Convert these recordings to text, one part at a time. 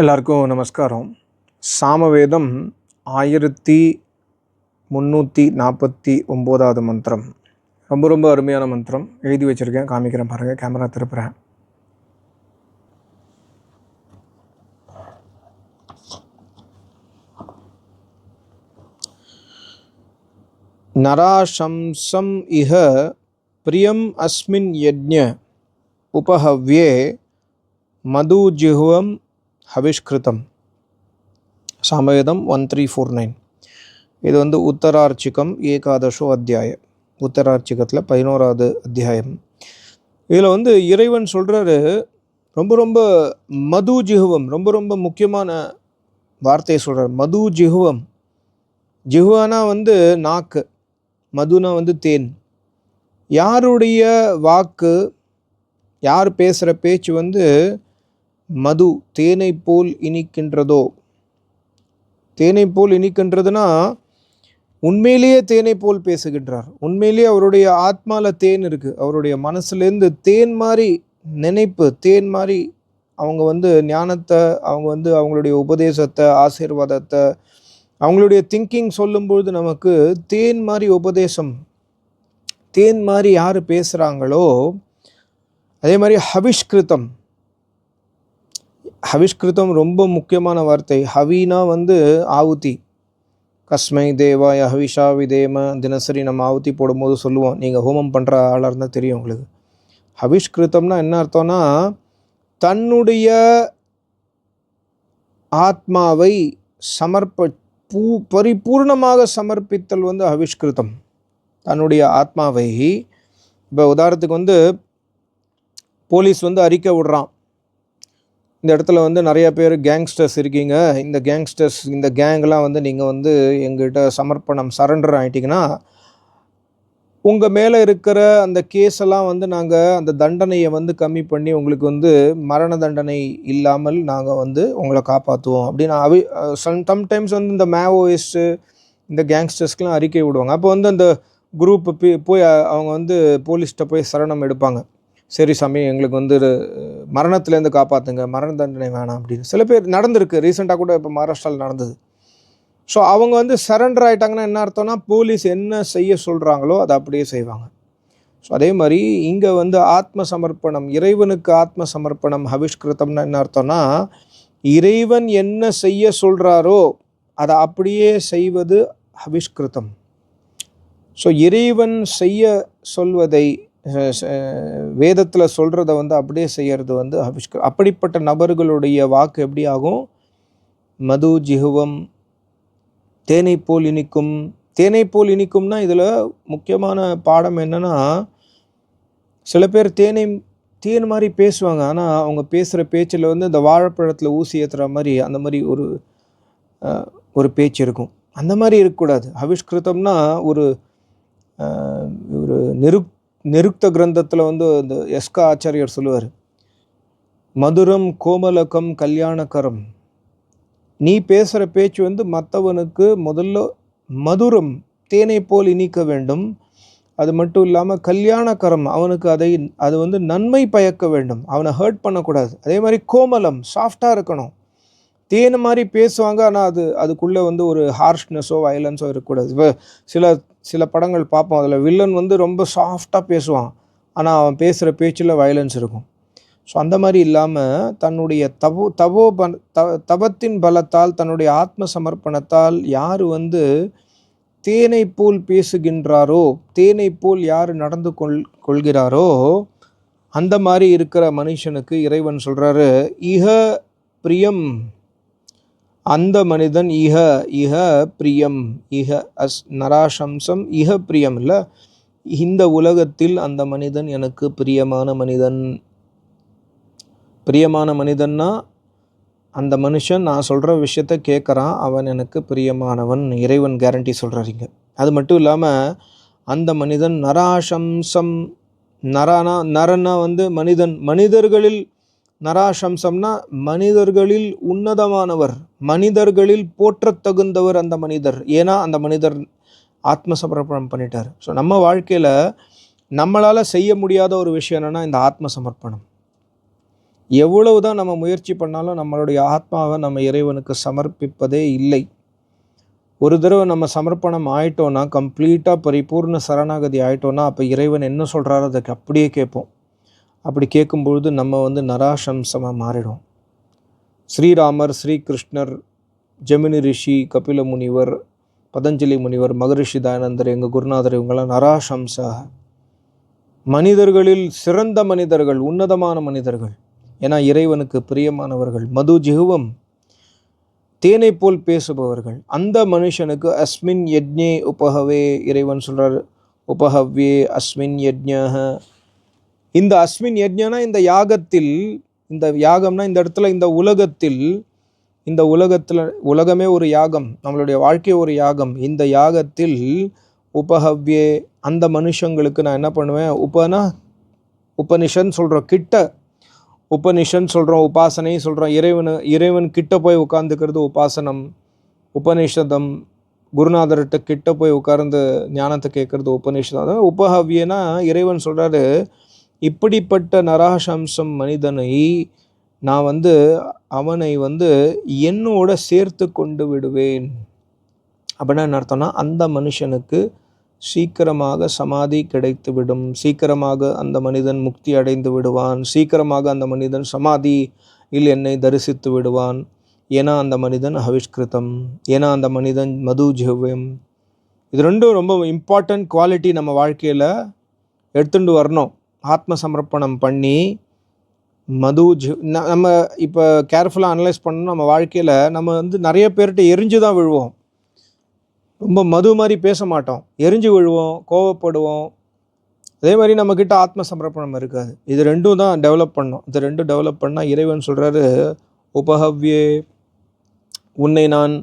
எல்லாருக்கும் நமஸ்காரம். சாமவேதம் 1349வது மந்திரம். ரொம்ப அருமையான மந்திரம். எழுதி வச்சுருக்கேன், காமிக்கிறேன் பாருங்கள். கேமரா திருப்புறேன். நராசம்சம் இஹ பிரியம் அஸ்மின் யஜ்ஞ உபஹவ்யே மதுஜிஹ்வம் ஹவிஷ்கிருதம். சாமவேதம் 1349. இது உத்தரார்ச்சிகம் ஏகாதசோ அத்தியாய. உத்தரார்ச்சிகத்தில் 11வது அத்தியாயம். இதில் இறைவன் சொல்கிறாரு, ரொம்ப மது ஜிஹுவம், ரொம்ப முக்கியமான வார்த்தையை சொல்கிறார். மது ஜிஹுவம். ஜிஹுவானா நாக்கு, மதுனா தேன். யாருடைய வாக்கு, யார் பேசுகிற பேச்சு மது தேனை போல் இனிக்கின்றதோ. தேனை போல் இனிக்கின்றதுனா உண்மையிலேயே தேனை போல் பேசுகின்றார். உண்மையிலேயே அவருடைய ஆத்மாவில் தேன் இருக்குது. அவருடைய மனசுலேருந்து தேன் மாதிரி நினைப்பு, தேன் மாதிரி அவங்க ஞானத்தை, அவங்க அவங்களுடைய உபதேசத்தை, ஆசீர்வாதத்தை, அவங்களுடைய திங்கிங் சொல்லும்பொழுது நமக்கு தேன் மாதிரி உபதேசம், தேன் மாதிரி யார் பேசுகிறாங்களோ அதே மாதிரி ஹவிஷ்கிருதம். ஹவிஷ்கிருதம் ரொம்ப முக்கியமான வார்த்தை. ஹவினா ஆவுதி. கஸ்மை தேவாய ஹவிஷா விதேம. தினசரி நம்ம ஆவுதி போடும்போது சொல்லுவோம். நீங்கள் ஹோமம் பண்ணுற ஆளாக இருந்தால் தெரியும் உங்களுக்கு. ஹவிஷ்கிருதம்னா என்ன அர்த்தம்னா, தன்னுடைய ஆத்மாவை பரிபூர்ணமாக சமர்ப்பித்தல் ஹவிஷ்கிருதம். தன்னுடைய ஆத்மாவை, இப்போ உதாரணத்துக்கு போலீஸ் அறிக்கை விடுறான். இந்த இடத்துல நிறைய பேர் கேங்ஸ்டர்ஸ் இருக்கீங்க, இந்த கேங்ஸ்டர்ஸ், இந்த கேங்லாம் நீங்கள் எங்கள்கிட்ட சரண்டர் ஆகிட்டிங்கன்னா உங்கள் மேலே இருக்கிற அந்த கேஸெல்லாம் நாங்கள் அந்த தண்டனையை கம்மி பண்ணி உங்களுக்கு மரண தண்டனை இல்லாமல் நாங்கள் உங்களை காப்பாற்றுவோம் அப்படின்னு சம்டைம்ஸ் இந்த மேவோயிஸ்ட்டு, இந்த கேங்ஸ்டர்ஸ்க்கெலாம் அறிக்கை விடுவாங்க. அப்போ அந்த குரூப்பு போய் அவங்க போலீஸ்கிட்ட போய் சரணம் எடுப்பாங்க. சரி சாமி, எங்களுக்கு மரணத்துலேருந்து காப்பாற்றுங்க, மரண தண்டனை வேணாம் அப்படின்னு. சில பேர் நடந்திருக்கு, ரீசெண்டாக கூட இப்போ மகாராஷ்டிராவில் நடந்தது. ஸோ அவங்க சரண்டர் ஆகிட்டாங்கன்னா என்ன அர்த்தம்னா, போலீஸ் என்ன செய்ய சொல்கிறாங்களோ அதை அப்படியே செய்வாங்க. ஸோ அதே மாதிரி இங்கே ஆத்ம சமர்ப்பணம், இறைவனுக்கு ஆத்ம சமர்ப்பணம், ஹவிஷ்கிருதம்னா என்ன அர்த்தம்னா, இறைவன் என்ன செய்ய சொல்கிறாரோ அதை அப்படியே செய்வது ஹவிஷ்கிருதம். ஸோ இறைவன் செய்ய சொல்வதை, வேதத்தில் சொல்கிறத அப்படியே செய்கிறது ஹவிஷ்கிருதம். அப்படிப்பட்ட நபர்களுடைய வாக்கு எப்படி ஆகும்? மது ஜிஹுவம், தேனை போல் இனிக்கும். தேனை போல் இனிக்கும்னா இதில் முக்கியமான பாடம் என்னென்னா, சில பேர் தேன் மாதிரி பேசுவாங்க. ஆனால் அவங்க பேசுகிற பேச்சில் இந்த வாழைப்பழத்தில் ஊசி ஏற்றுற மாதிரி அந்த மாதிரி ஒரு பேச்சு இருக்கும். அந்த மாதிரி இருக்கக்கூடாது. ஹவிஷ்கிருதம்னா ஒரு நிருக்த கிரந்தத்தில் இந்த எஸ்கா ஆச்சாரியர் சொல்லுவார், மதுரம் கோமலகம் கல்யாணகரம். நீ பேசுகிற பேச்சு மற்றவனுக்கு முதல்ல மதுரம், தேனை போல் இனிக்க வேண்டும். அது மட்டும் இல்லாமல் கல்யாணகரம், அவனுக்கு அது நன்மை பயக்க வேண்டும். அவனை ஹர்ட் பண்ணக்கூடாது. அதே மாதிரி கோமலம், சாஃப்டாக இருக்கணும். தேனை மாதிரி பேசுவாங்க, ஆனால் அதுக்குள்ளே ஒரு ஹார்ஷ்னஸோ வயலன்ஸோ இருக்கக்கூடாது. இப்போ சில படங்கள் பார்ப்போம், அதில் வில்லன் ரொம்ப சாஃப்டாக பேசுவான், ஆனால் அவன் பேசுகிற பேச்சில் வயலன்ஸ் இருக்கும். ஸோ அந்த மாதிரி இல்லாமல் தன்னுடைய தவத்தின் பலத்தால், தன்னுடைய ஆத்ம சமர்ப்பணத்தால் யார் தேனை போல் பேசுகின்றாரோ, தேனை போல் யார் நடந்து கொள்கிறாரோ, அந்த மாதிரி இருக்கிற மனுஷனுக்கு இறைவன் சொல்கிறாரு, இஹ பிரியம். அந்த மனிதன் இஹ பிரியம், இஹ நராசம்சம் இஹ பிரியம் இல்லை, இந்த உலகத்தில் அந்த மனிதன் எனக்கு பிரியமான மனிதன். பிரியமான மனிதன்னா அந்த மனுஷன் நான் சொல்கிற விஷயத்த கேட்குறான், அவன் எனக்கு பிரியமானவன். இறைவன் கேரண்டி சொல்கிறாருங்க. அது மட்டும் இல்லாமல் அந்த மனிதன் நராசம்சம், நரனா மனிதன், மனிதர்களில் நராசம்சம்னா மனிதர்களில் உன்னதமானவர், மனிதர்களில் போற்றத்தகுந்தவர் அந்த மனிதர். ஏன்னா அந்த மனிதர் ஆத்மசமர்ப்பணம் பண்ணிட்டார். ஸோ நம்ம வாழ்க்கையில் நம்மளால் செய்ய முடியாத ஒரு விஷயம் என்னென்னா இந்த ஆத்ம சமர்ப்பணம். எவ்வளவு தான் நம்ம முயற்சி பண்ணாலும் நம்மளுடைய ஆத்மாவை நம்ம இறைவனுக்கு சமர்ப்பிப்பதே இல்லை. ஒரு தடவை நம்ம சமர்ப்பணம் ஆயிட்டோன்னா, கம்ப்ளீட்டாக பரிபூர்ண சரணாகதி ஆயிட்டோன்னா, அப்போ இறைவன் என்ன சொல்கிறாரோ அதுக்கு அப்படியே கேட்போம். அப்படி கேட்கும்பொழுது நம்ம நராசம்சமாக மாறிடும். ஸ்ரீராமர், ஸ்ரீகிருஷ்ணர், ஜெமினி ரிஷி, கபில முனிவர், பதஞ்சலி முனிவர், மகரிஷி தயானந்தர், எங்கள் குருநாதர், இவங்கெல்லாம் நராசம்சா, மனிதர்களில் சிறந்த மனிதர்கள், உன்னதமான மனிதர்கள். ஏன்னா இறைவனுக்கு பிரியமானவர்கள், மது ஜிஹுவம், தேனை போல் பேசுபவர்கள். அந்த மனுஷனுக்கு அஸ்மின் யஜ்ஞே உபஹவே, இறைவன் சொல்கிறார், உபஹவ்யே அஸ்மின் யஜ்ஞஹ. இந்த அஸ்மின் யஜ்ஞனா இந்த யாகத்தில், இந்த யாகம்னா இந்த இடத்துல இந்த உலகத்தில் உலகமே ஒரு யாகம், நம்மளுடைய வாழ்க்கை ஒரு யாகம். இந்த யாகத்தில் உபஹவ்யே, அந்த மனுஷங்களுக்கு நான் என்ன பண்ணுவேன், உபனிஷன் சொல்கிறோம், கிட்ட உபனிஷன் சொல்கிறோம், உபாசனை சொல்கிறோம். இறைவன் கிட்ட போய் உட்கார்ந்துக்கிறது உபாசனம். உபனிஷதம், குருநாதர்கிட்ட கிட்ட போய் உட்கார்ந்து ஞானத்தை கேட்கறது உபனிஷதம். அதாவது உபஹவ்யனா இறைவன் சொல்கிறாரு, இப்படிப்பட்ட நராசம்சம் மனிதனை நான் அவனை என்னோட சேர்த்து கொண்டு விடுவேன். அப்படின்னா என்ன அர்த்தம்னா, அந்த மனுஷனுக்கு சீக்கிரமாக சமாதி கிடைத்துவிடும், சீக்கிரமாக அந்த மனிதன் முக்தி அடைந்து விடுவான், சீக்கிரமாக அந்த மனிதன் சமாதியில் என்னை தரிசித்து விடுவான். ஏன்னா அந்த மனிதன் ஹவிஷ்கிருதம், ஏன்னா அந்த மனிதன் மது ஜிஹ்வம். இது ரெண்டும் ரொம்ப இம்பார்ட்டன்ட் குவாலிட்டி நம்ம வாழ்க்கையில் எடுத்துட்டு வரணும். ஆத்ம சமர்ப்பணம் பண்ணி நம்ம இப்போ கேர்ஃபுல்லாக அனலைஸ் பண்ணணும். நம்ம வாழ்க்கையில் நம்ம நிறைய பேர்கிட்ட எரிஞ்சு தான் விழுவோம். ரொம்ப மது மாதிரி பேச மாட்டோம், எரிஞ்சு விழுவோம், கோவப்படுவோம். அதே மாதிரி நம்மக்கிட்ட ஆத்ம சமர்ப்பணம் இருக்காது. இது ரெண்டும் தான் டெவலப் பண்ணோம். இது ரெண்டும் டெவலப் பண்ணால் இறைவன் சொல்கிறாரு, உபஹவ்யே, உன்னை நான்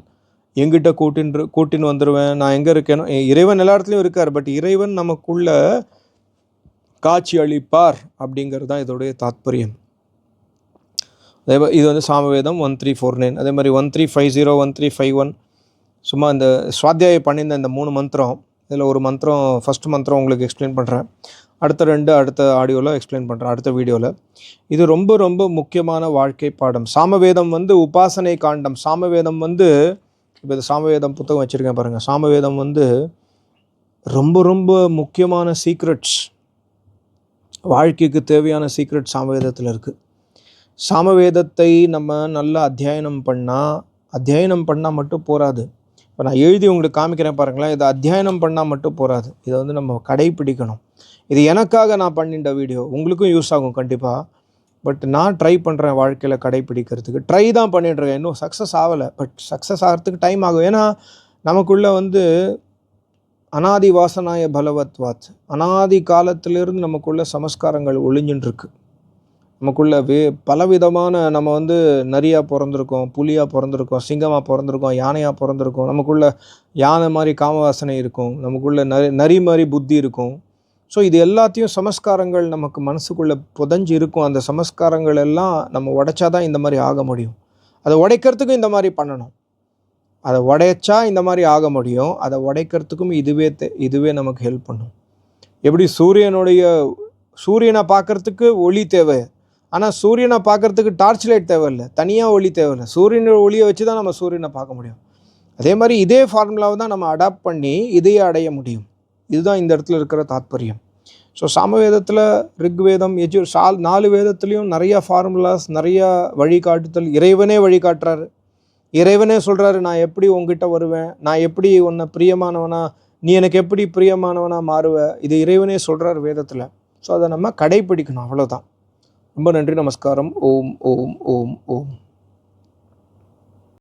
எங்கிட்ட கூட்டின்னு வந்துடுவேன். நான் எங்கே இருக்கேனோ, இறைவன் எல்லா இடத்துலையும் இருக்கார், பட் இறைவன் நமக்குள்ள காட்சி அளிப்பார் அப்படிங்கிறது தான் இதோடைய தாத்பரியம். அதே மாதிரி இது சாமவேதம் 1349, அதே மாதிரி 1350, 1351. சும்மா இந்த சுவாத்தியாயம் பண்ணியிருந்த இந்த 3 மந்திரம், இதில் ஒரு மந்திரம், ஃபஸ்ட் மந்திரம் உங்களுக்கு எக்ஸ்பிளைன் பண்ணுறேன். அடுத்த ஆடியோவில் எக்ஸ்பிளைன் பண்ணுறேன், அடுத்த வீடியோவில். இது ரொம்ப ரொம்ப முக்கியமான வாழ்க்கை பாடம். சாமவேதம் உபாசனை காண்டம். சாமவேதம் இப்போ இந்த சாமவேதம் புத்தகம் வச்சுருக்கேன் பாருங்கள். சாமவேதம் ரொம்ப ரொம்ப முக்கியமான சீக்ரெட்ஸ், வாழ்க்கைக்கு தேவையான சீக்ரெட் சாமவேதத்தில் இருக்குது. சாமவேதத்தை நம்ம நல்லா அத்தியாயனம் பண்ணால் மட்டும் போராது. இப்போ நான் எழுதி உங்களுக்கு காமிக்கிறேன் பாருங்களேன். இதை அத்தியாயனம் பண்ணால் மட்டும் போராது, இதை நம்ம கடைப்பிடிக்கணும். இது எனக்காக நான் பண்ணிட்ட வீடியோ, உங்களுக்கும் யூஸ் ஆகும் கண்டிப்பாக. பட் நான் ட்ரை பண்ணுறேன் வாழ்க்கையில் கடைப்பிடிக்கிறதுக்கு. ட்ரை தான் பண்ணிட்டுருக்கேன், இன்னும் சக்ஸஸ் ஆகலை. பட் சக்ஸஸ் ஆகிறதுக்கு டைம் ஆகும். ஏன்னா நமக்குள்ளே அனாதி வாசனாய பலவத்வாத், அனாதி காலத்திலிருந்து நமக்குள்ள சமஸ்காரங்கள் ஒளிஞ்சுட்டுருக்கு. நமக்குள்ள பலவிதமான நம்ம நரியாக பிறந்திருக்கோம், புலியாக பிறந்திருக்கோம், சிங்கமாக பிறந்திருக்கோம், யானையாக பிறந்திருக்கோம். நமக்குள்ள யானை மாதிரி காமவாசனை இருக்கும், நமக்குள்ள நரி மாதிரி புத்தி இருக்கும். ஸோ இது எல்லாத்தையும் சமஸ்காரங்கள் நமக்கு மனசுக்குள்ளே புதஞ்சு இருக்கும். அந்த சமஸ்காரங்கள் எல்லாம் நம்ம உடைச்சாதான் இந்த மாதிரி ஆக முடியும். அதை உடைக்கிறதுக்கும் இந்த மாதிரி பண்ணணும். அதை உடைச்சா இந்த மாதிரி ஆக முடியும். அதை உடைக்கிறதுக்கும் இதுவே நமக்கு ஹெல்ப் பண்ணும். எப்படி சூரியனை பார்க்குறதுக்கு ஒளி தேவை, ஆனால் சூரியனை பார்க்குறதுக்கு டார்ச் லைட் தேவையில்லை, தனியாக ஒளி தேவையில்லை. சூரியனோட ஒளியை வச்சு தான் நம்ம சூரியனை பார்க்க முடியும். அதே மாதிரி இதே ஃபார்முலாவை தான் நம்ம அடாப்ட் பண்ணி இதையே அடைய முடியும். இதுதான் இந்த இடத்துல இருக்கிற தாத்பரியம். ஸோ சாமவேதத்தில், ரிக்வேதம், 4 வேதத்துலேயும் நிறையா ஃபார்முலாஸ், நிறையா வழிகாட்டுதல். இறைவனே வழிகாட்டுறாரு. இறைவனே சொல்கிறாரு, நான் எப்படி உங்ககிட்ட வருவேன், நான் எப்படி உன்னை பிரியமானவனா, நீ எனக்கு எப்படி பிரியமானவனா மாறுவ. இது இறைவனே சொல்கிறார் வேதத்தில். ஸோ அதை நம்ம கடைப்பிடிக்கணும், அவ்வளோதான். ரொம்ப நன்றி, நமஸ்காரம். ஓம் ஓம் ஓம் ஓம்.